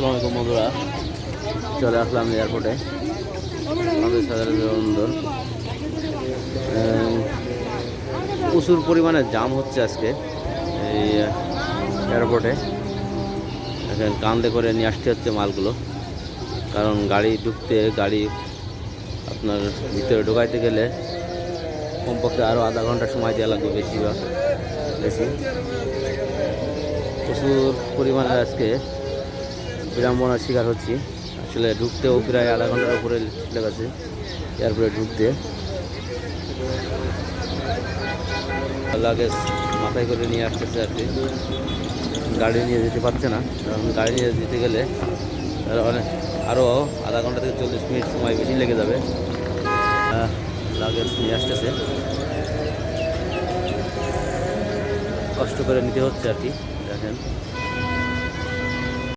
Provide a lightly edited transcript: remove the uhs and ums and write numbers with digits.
আসসালামু আলাইকুম বন্ধুরা, চলে আসলাম এয়ারপোর্টে। আমাদের সাধারণ বিমানবন্দর প্রচুর পরিমাণে জাম হচ্ছে আজকে এই এয়ারপোর্টে। এখন কান্দে করে নিয়ে আসতে হচ্ছে মালগুলো, কারণ গাড়ি আপনার ভিতরে ঢোকাইতে গেলে কমপক্ষে আরও আধা ঘন্টা সময় দেওয়া লাগবে, বেশি প্রচুর পরিমাণে আজকে বিড়ম্বনার শিকার হচ্ছি। আসলে ঢুকতেও প্রায় আধা ঘন্টার উপরে লেগেছে এয়ারপোর্টে ঢুকতে। লাগেজ মাথায় করে নিয়ে আসতেছে আর কি, গাড়ি নিয়ে যেতে পারছে না। কারণ গাড়ি নিয়ে যেতে গেলে আরও আধা ঘন্টা থেকে 40 মিনিট সময় বেশি লেগে যাবে। লাগেজ নিয়ে আসতেছে, কষ্ট করে নিতে হচ্ছে আর কি। দেখেন